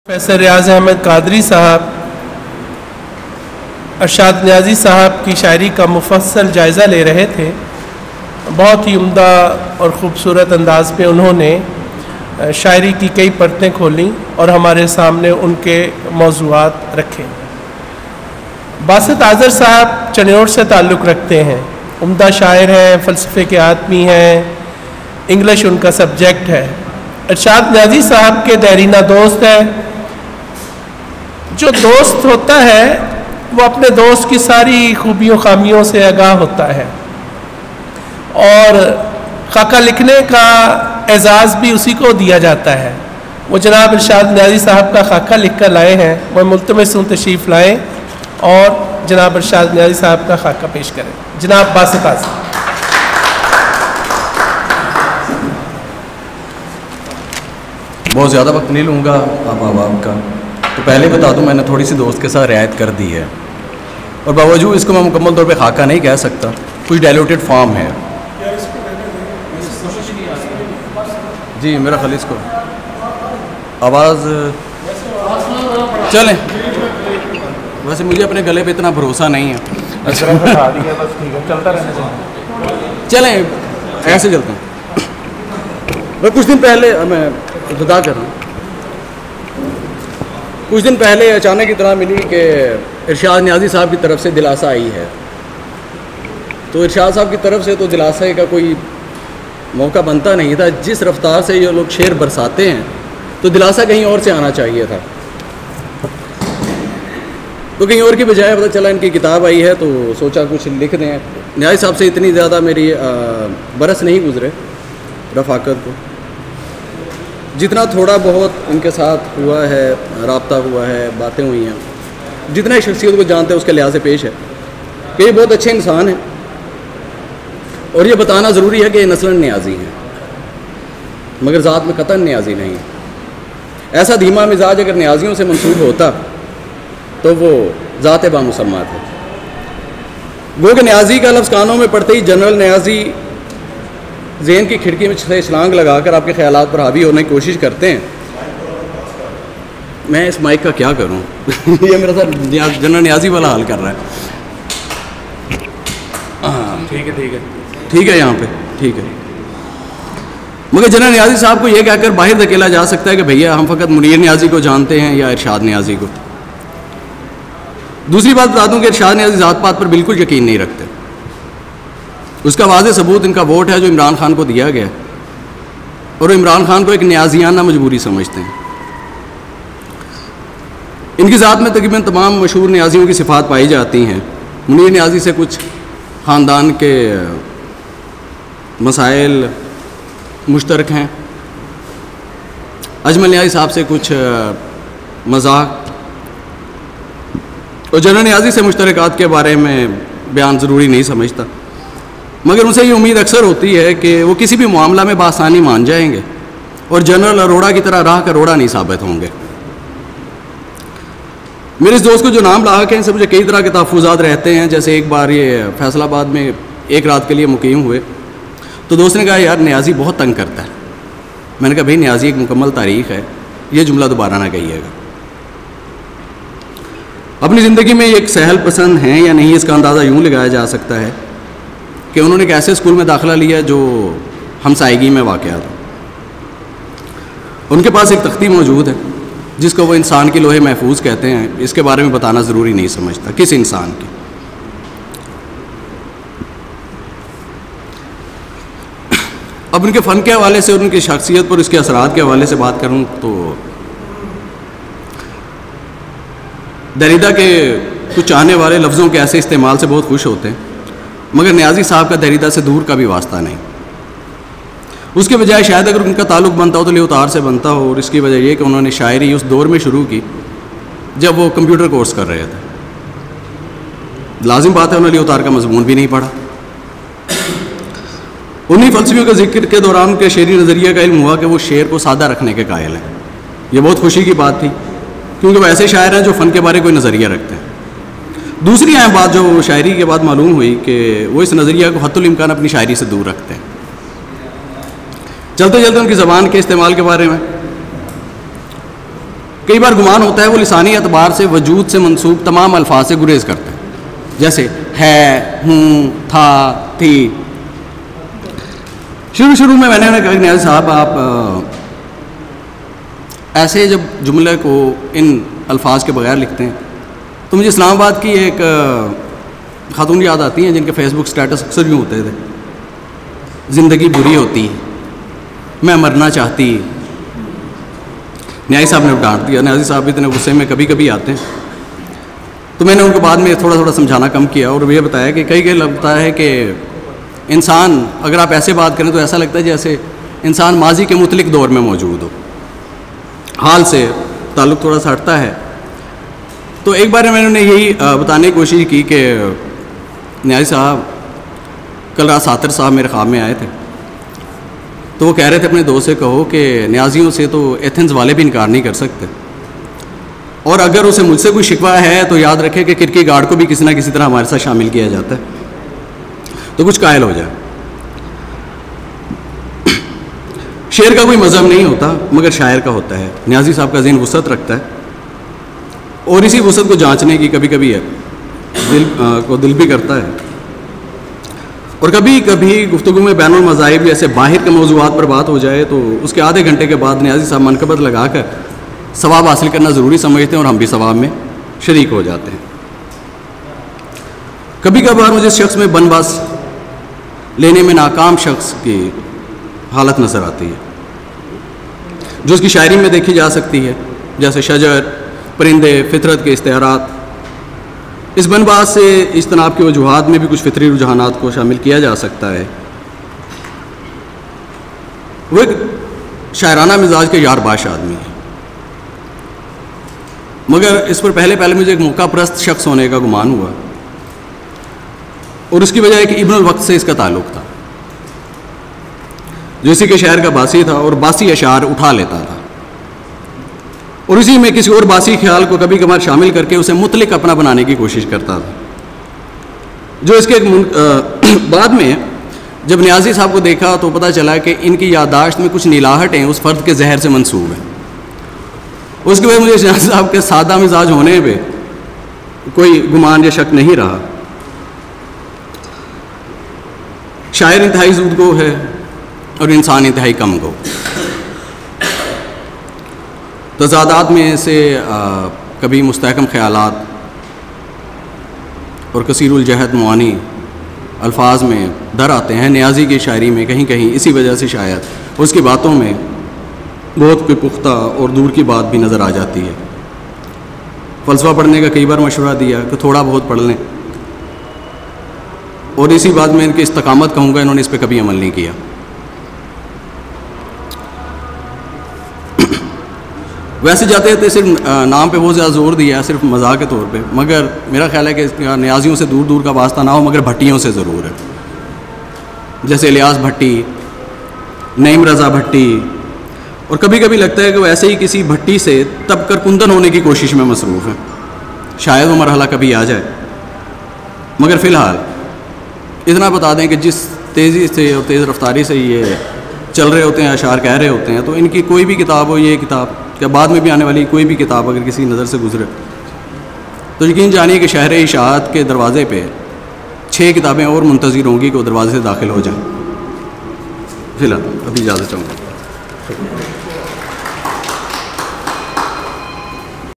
Professor रियाज अहमद कादरी साहब अरशाद नियाज़ी साहब की शायरी का मुफस्सल जायज़ा ले रहे थे। बहुत ही उम्दा और ख़ूबसूरत अंदाज में उन्होंने शायरी की कई परतें खोलीं और हमारे सामने उनके मौज़ूआत रखे। बासित आज़र साहब चन्योर से ताल्लुक़ रखते हैं, उम्दा शायर हैं, फ़लसफ़े के आदमी हैं, इंग्लिश उनका सब्जेक्ट है। अरशाद नियाज़ी साहब के देरीना दोस्त हैं। जो दोस्त होता है वो अपने दोस्त की सारी खूबियों खामियों से आगाह होता है और खाका लिखने का एजाज़ भी उसी को दिया जाता है। वो जनाब अरशाद नियाज़ी साहब का खाका लिख कर लाए हैं। वह मुल्तमस तशरीफ़ लाएँ और जनाब अरशाद नियाज़ी साहब का खाका पेश करें। जनाब बासित आज़र। बहुत ज़्यादा वक्त नहीं लूँगा आप का, तो पहले बता दूँ मैंने थोड़ी सी दोस्त के साथ रियायत कर दी है और बावजूद इसको मैं मुकम्मल तौर पे खाका नहीं कह सकता, कुछ डायल्यूटेड फॉर्म है। जी मेरा खलीस को आवाज़ चलें, वैसे मुझे अपने गले पे इतना भरोसा नहीं है। चलें ऐसे चलते हैं। मैं कुछ दिन पहले मैं इब्तिदा कर रहा हूँ। कुछ दिन पहले अचानक इतना मिली कि इरशाद नियाज़ी साहब की तरफ से दिलासा आई है। तो इरशाद साहब की तरफ से तो दिलासे का कोई मौका बनता नहीं था। जिस रफ्तार से ये लोग शेर बरसाते हैं तो दिलासा कहीं और से आना चाहिए था, तो कहीं और की बजाय पता चला इनकी किताब आई है तो सोचा कुछ लिख दें। नियाज़ी साहब से इतनी ज़्यादा मेरी बरस नहीं गुजरे रफ़ाकत को, जितना थोड़ा बहुत इनके साथ हुआ है, राब्ता हुआ है, बातें हुई हैं, जितना शख्सियत को जानते हैं उसके लिहाज से पेश है कि ये बहुत अच्छे इंसान हैं। और ये बताना ज़रूरी है कि ये नस्लन नियाज़ी हैं मगर ज़ात में कतन नियाज़ी नहीं है। ऐसा धीमा मिजाज अगर नियाज़ियों से मंसूब होता तो वो ज़ात बामुसम्मा थे। वो कि नियाज़ी का लफ्ज़ कानों में पड़ते ही जनरल नियाज़ी ज़हन की खिड़की में से छलांग लगाकर आपके ख्यालात पर हावी होने की कोशिश करते हैं। मैं इस माइक का क्या करूं? ये मेरा साथ जनरल नियाज़ी वाला हाल कर रहा है। हाँ ठीक है यहाँ पे ठीक है। मगर जनरल नियाज़ी साहब को ये कहकर बाहर धकेला जा सकता है कि भैया हम फ़कत मुनीर नियाज़ी को जानते हैं या इरशाद नियाज़ी को। दूसरी बात बता दूँ कि इरशाद नियाज़ी ज़ात पात पर बिल्कुल यकीन नहीं रखते। उसका वाज़े सबूत इनका वोट है जो इमरान खान को दिया गया और इमरान खान को एक नियाज़ियाना मजबूरी समझते हैं। इनकी ज़ात में तकरीबन तमाम मशहूर नियाज़ियों की सिफ़ात पाई जाती हैं। मुनीर नियाज़ी से कुछ ख़ानदान के मसाइल मुश्तरक हैं, अजमल नियाज़ी साहब से कुछ मज़ाक और जनरल नियाज़ी से मुश्तरकात के बारे में बयान ज़रूरी नहीं समझता। मगर उनसे ये उम्मीद अक्सर होती है कि वो किसी भी मामला में बासानी मान जाएंगे और जनरल अरोड़ा की तरह राह का रोड़ा नहीं साबित होंगे। मेरे इस दोस्त को जो नाम लाक हैं इनसे मुझे कई तरह के तहफ़्फ़ुज़ात रहते हैं। जैसे एक बार ये फैसलाबाद में एक रात के लिए मुकीम हुए तो दोस्त ने कहा यार नियाज़ी बहुत तंग करता है। मैंने कहा भाई नियाज़ी एक मुकम्मल तारीख़ है, ये जुमला दोबारा ना कहिएगा। अपनी ज़िंदगी में एक सहल पसंद हैं या नहीं इसका अंदाज़ा यूँ लगाया जा सकता है कि उन्होंने एक ऐसे स्कूल में दाखिला लिया जो हमसायगी में वाक़या था। उनके पास एक तख्ती मौजूद है जिसको वो इंसान की लोहे महफूज कहते हैं। इसके बारे में बताना ज़रूरी नहीं समझता किस इंसान की। अब उनके फ़न के हवाले से और उनकी शख्सियत पर उसके असरात के हवाले से बात करूँ तो दरीदा के कुछ चाहने वाले लफ्ज़ों के ऐसे इस्तेमाल से बहुत खुश होते हैं, मगर नियाज़ी साहब का दरीदा से दूर का भी वास्ता नहीं। उसके बजाय शायद अगर उनका ताल्लुक़ बनता हो तो लियोतार से बनता हो, और इसकी वजह यह कि उन्होंने शायरी उस दौर में शुरू की जब वो कंप्यूटर कोर्स कर रहे थे। लाजिम बात है उन्होंने लियोतार का मज़मून भी नहीं पढ़ा। उन्हीं फ़लसफियों के जिक्र के दौरान उनके शेरी नज़रिया का इल्म हुआ कि वो शेर को सादा रखने के कायल हैं। ये बहुत खुशी की बात थी क्योंकि वो ऐसे शायर हैं जो फ़न के बारे कोई नज़रिया रखते हैं। दूसरी अहम बात जो शायरी के बाद मालूम हुई कि वो इस नज़रिया को हत्तुल इम्कान अपनी शायरी से दूर रखते हैं। चलते चलते उनकी ज़बान के इस्तेमाल के बारे में कई बार गुमान होता है वो लिसानी एतबार से वजूद से मंसूब तमाम अल्फाज से गुरेज करते हैं, जैसे है, हूँ, था, थी। शुरू में मैंने उन्हें कहा नियाज़ी साहब आप ऐसे जब जुमले को इन अल्फाज के बगैर लिखते हैं तो मुझे इस्लामाबाद की एक खातून याद आती हैं जिनके फेसबुक स्टेटस अक्सर यूँ होते थे, ज़िंदगी बुरी होती, मैं मरना चाहती। न्याजी साहब ने डांट दिया। न्याजी साहब इतने गुस्से में कभी कभी आते हैं, तो मैंने उनको बाद में थोड़ा थोड़ा समझाना कम किया और ये बताया कि कई लगता है कि इंसान अगर आप ऐसे बात करें तो ऐसा लगता है जैसे इंसान माजी के मुतलिक दौर में मौजूद हो, हाल से ताल्लुक़ थोड़ा सा हटता है। तो एक बार मैंने उन्हें यही बताने की कोशिश की कि न्याजी साहब कल रात सातिर साहब मेरे ख्वाब में आए थे, तो वो कह रहे थे अपने दोस्त से कहो कि न्याजियों से तो एथेंस वाले भी इनकार नहीं कर सकते, और अगर उसे मुझसे कोई शिकवा है तो याद रखे कि किरकेगार्ड को भी किसी ना किसी तरह हमारे साथ शामिल किया जाता है, तो कुछ कायल हो जाए। शेर का कोई मज़हब नहीं होता मगर शायर का होता है। न्याजी साहब का ज़हन वुसअत रखता है और इसी वुसअत को जांचने की कभी कभी दिल भी करता है, और कभी कभी गुफ्तगू में बैनुल मज़ाहिब जैसे बाहर के मौज़ूआत पर बात हो जाए तो उसके आधे घंटे के बाद न्याजी साहब मनकबत लगा कर सवाब हासिल करना ज़रूरी समझते हैं और हम भी सवाब में शरीक हो जाते हैं। कभी कभार मुझे शख्स में बनबास लेने में नाकाम शख्स की हालत नज़र आती है जो उसकी शायरी में देखी जा सकती है, जैसे शजर, परिंदे, फितरत के इश्तिहारात। इस बनबास से इज्तनाब की वजूहात में भी कुछ फितरी रुझानात को शामिल किया जा सकता है। वो एक शायराना मिजाज के यार बाश आदमी है, मगर इस पर पहले मुझे एक मौका परस्त शख्स होने का गुमान हुआ, और उसकी वजह है कि इब्नुल वक्त से इसका ताल्लुक़ था, जो इसी के शहर का बासी था और बासी अशार उठा लेता था, और इसी में किसी और बासी ख्याल को कभी कभार शामिल करके उसे मुतलिक अपना बनाने की कोशिश करता था। जो इसके बाद में जब न्याजी साहब को देखा तो पता चला कि इनकी याददाश्त में कुछ नीलाहटें उस फ़र्द के जहर से मंसूब हैं। उसके बाद मुझे न्याजी साहब के सादा मिजाज होने पे कोई गुमान या शक नहीं रहा। शायर इंतहाई ज़ूदगो है और इंसान इंतहाई कम गो। तज़ादात में से कभी मुस्तहकम ख़यालात और कसीरुल जहद मुआनी अल्फाज में दर आते हैं। न्याजी की शायरी में कहीं कहीं इसी वजह से शायद उसकी बातों में बहुत कोई पुख्ता और दूर की बात भी नज़र आ जाती है। फ़लसफ़ा पढ़ने का कई बार मशवरा दिया कि थोड़ा बहुत पढ़ लें, और इसी बात में इनकी इस्तकामत कहूँगा, इन्होंने इस पर कभी अमल नहीं किया। वैसे जाते हैं तो सिर्फ नाम पे बहुत ज़्यादा जोर दिया सिर्फ मजाक के तौर पे, मगर मेरा ख्याल है कि न्याजियों से दूर दूर का वास्ता ना हो, मगर भट्टियों से ज़रूर है, जैसे इलियास भट्टी, नईम रज़ा भट्टी, और कभी कभी लगता है कि वो ऐसे ही किसी भट्टी से तब कर कुंदन होने की कोशिश में मसरूफ़ है। शायद वो मरहला कभी आ जाए, मगर फ़िलहाल इतना बता दें कि जिस तेज़ी से और तेज़ रफ्तारी से ये चल रहे होते हैं, अशार कह रहे होते हैं, तो इनकी कोई भी किताब हो, ये किताब या बाद में भी आने वाली कोई भी किताब अगर किसी नज़र से गुजरे तो यकीन जानिए कि शहर इशाअत के दरवाज़े पे 6 किताबें और मुंतज़िर होंगी कि वो दरवाज़े से दाखिल हो जाएं। फिलहाल अभी इजाज़त चाहूँगा।